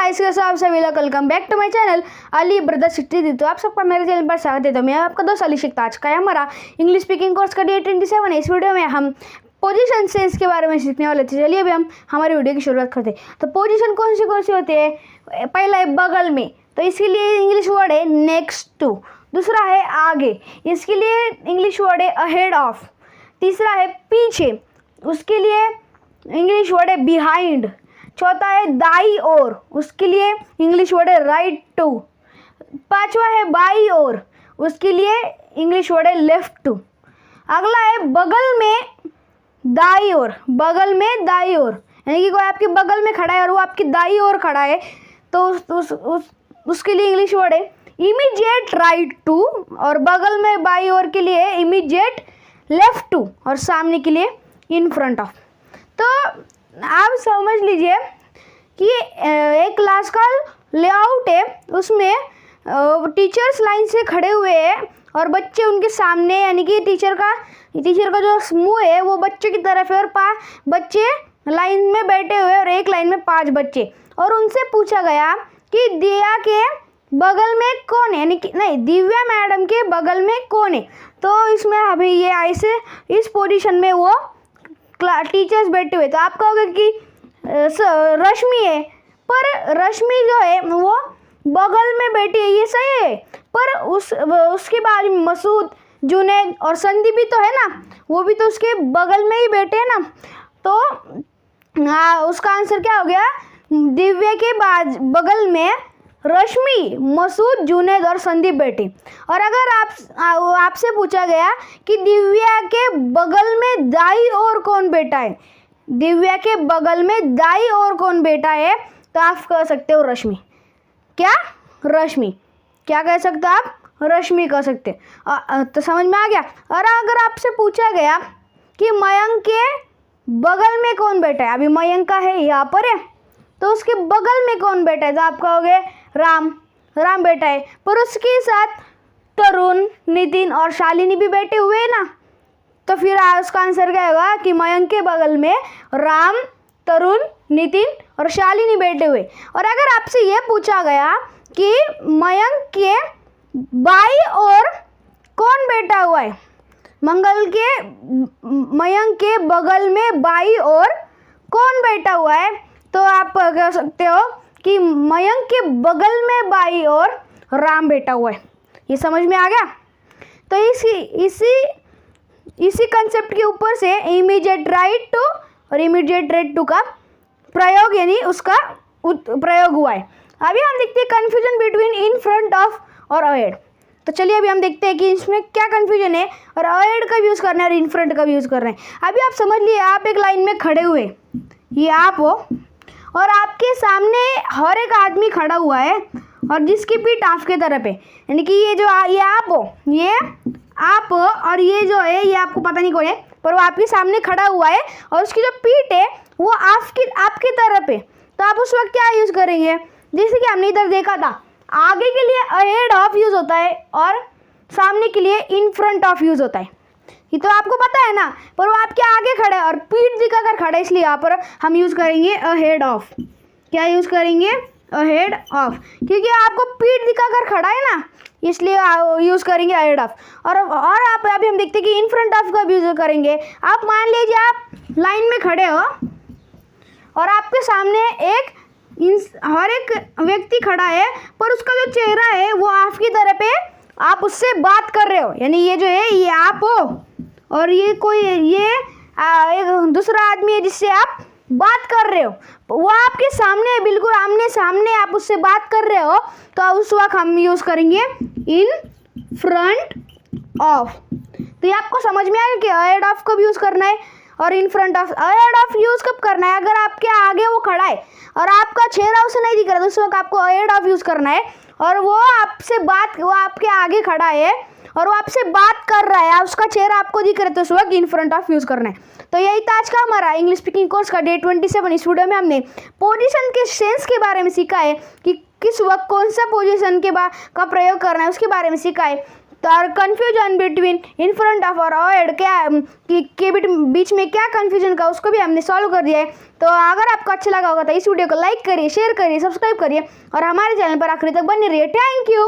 Guys, कैसे आप सभी लोग, welcome back to my channel Ali brother 63। तो आप सबका मेरे चैनल पर स्वागत है। तो मैं आपका दोस्त अली शिकता। आज का हमारा इंग्लिश स्पीकिंग कोर्स का डे 27 है। इस वीडियो में हम पोजीशन से इसके बारे में सीखने वाले थे। चलिए अभी हम हमारी वीडियो की शुरुआत करते हैं। तो पोजीशन कौन सी होती है? पहला है बगल में, तो इसके लिए इंग्लिश वर्ड है नेक्स्ट टू। दूसरा है आगे, इसके लिए इंग्लिश वर्ड है अहेड ऑफ। तीसरा है पीछे, उसके लिए इंग्लिश वर्ड है बिहाइंड। चौथा है दाई ओर, उसके लिए इंग्लिश वर्ड है राइट टू। पांचवा है बाई ओर, उसके लिए इंग्लिश वर्ड है लेफ्ट टू। अगला है बगल में दाई ओर। बगल में दाई ओर यानी कि कोई आपके बगल में खड़ा है और वो आपकी दाई ओर खड़ा है, तो उसके लिए इंग्लिश वर्ड है इमीडिएट राइट टू। और बगल में बाई ओर के लिए इमीडिएट लेफ्ट टू, और सामने के लिए इन फ्रंट ऑफ। तो आप समझ लीजिए कि एक क्लास का लेआउट है, उसमें टीचर्स लाइन से खड़े हुए हैं और बच्चे उनके सामने, यानी कि टीचर का जो समूह है वो बच्चे की तरफ है और बच्चे लाइन में बैठे हुए और एक लाइन में 5 बच्चे। और उनसे पूछा गया कि दिया के बगल में कौन है, यानी कि नहीं, दिव्या मैडम के बगल में कौन है। तो इसमें अभी ये ऐसे इस पोजीशन में वो टीचर्स बैठे हुए, तो आप कहोगे कि रश्मि है, पर रश्मि जो है वो बगल में बैठी है, ये सही है, पर उसके बाद मसूद, जुनैद और संदीप भी तो है ना, वो भी तो उसके बगल में ही बैठे हैं ना। तो उसका आंसर क्या हो गया? दिव्या के बगल में रश्मि, मसूद, जुनैद और संदीप बैठे। और अगर आपसे पूछा गया कि दिव्या के बगल में दाई और कौन बैठा है, दिव्या के बगल में दाई और कौन बैठा है, तो आप कह सकते हो रश्मि। क्या? रश्मि। क्या कह सकते हो आप? रश्मि कह सकते। तो समझ में आ गया। और अगर आपसे पूछा गया कि मयंक के बगल में कौन बैठा है, अभी मयंक का है यहाँ पर है, तो उसके बगल में कौन बैठा है, तो आप कहोगे राम बैठा है, पर उसके साथ तरुण, नितिन और शालिनी भी बैठे हुए हैं ना। तो फिर उसका आंसर क्या होगा कि मयंक के बगल में राम, तरुण, नितिन और शालिनी बैठे हुए। और अगर आपसे ये पूछा गया कि मयंक के बाई ओर कौन बैठा हुआ है, मयंक के बगल में बाई ओर कौन बैठा हुआ है, तो आप कह सकते हो कि मयंक के बगल में बाई ओर राम बैठा हुआ है। ये समझ में आ गया। तो इसी कंसेप्ट के ऊपर से इमीडिएट राइट टू और इमीडिएट राइट टू का प्रयोग, यानी उसका प्रयोग हुआ है। अभी हम देखते हैं confusion between in front of और अहेड। तो चलिए अभी हम देखते हैं कि इसमें क्या कन्फ्यूजन है और अहेड का यूज़ करना है और इन फ्रंट का भी यूज़ कर रहे हैं। अभी आप समझ लिए, आप एक लाइन में खड़े हुए, ये आप हो और आपके सामने हर एक आदमी खड़ा हुआ है और जिसकी पीठ आपके तरफ है, यानी कि ये आप हो, ये आप हो, और ये जो है ये आपको पता नहीं कौन है, पर वो आपके सामने खड़ा हुआ है और उसकी जो पीठ है वो आपकी तरफ है। तो आप उस वक्त क्या यूज़ करेंगे? जैसे कि हमने इधर देखा था, आगे के लिए अहेड ऑफ यूज़ होता है और सामने के लिए इन फ्रंट ऑफ यूज़ होता है। ये तो आपको पता है ना, पर वो आपके आगे खड़ा है और पीठ दिखाकर खड़ा है, इसलिए यहाँ पर हम यूज़ करेंगे अहेड ऑफ। क्या यूज़ करेंगे? अहेड ऑफ, क्योंकि आपको पीठ दिखाकर खड़ा है ना, इसलिए यूज़ करेंगे अहेड ऑफ। और आप अभी हम देखते हैं कि इन फ्रंट ऑफ का भी यूज़ करेंगे। आप मान लीजिए आप लाइन में खड़े हो और आपके सामने हर एक व्यक्ति खड़ा है, पर उसका जो चेहरा है वो आपकी तरफ है, आप उससे बात कर रहे हो, यानी ये जो है ये आप हो और ये एक दूसरा आदमी है जिससे आप बात कर रहे हो, वो आपके सामने है, बिल्कुल आमने सामने आप उससे बात कर रहे हो, तो उस वक्त हम यूज़ करेंगे इन फ्रंट ऑफ। तो ये आपको समझ में आएगा कि अहेड ऑफ कब यूज़ करना है और in front of. Ahead of use कब करना है? अगर आपके आगे वो खड़ा है और आपका चेहरा उसे नहीं दिख रहा, तो उस वक्त आपको अहेड ऑफ यूज़ करना है। और वो आपके आगे खड़ा है और वो आपसे बात कर रहा है, उसका चेहरा आपको दिख रहा है, तो उस वक्त इन फ्रंट ऑफ यूज़ करना है। तो यही था आज का हमारा इंग्लिश स्पीकिंग कोर्स का डे 27। इस वीडियो में हमने पोजीशन के सेंस के बारे में सीखा है कि किस वक्त कौन सा पोजीशन का प्रयोग करना है, उसके बारे में सीखा है। तो confusion between in front of और अहेड क्या के बीच में क्या कन्फ्यूजन का उसको भी हमने सॉल्व कर दिया है। तो अगर आपको अच्छा लगा होगा तो इस वीडियो को लाइक करिए, शेयर करिए, सब्सक्राइब करिए और हमारे चैनल पर आखिरी तक बने रहिए। Thank you.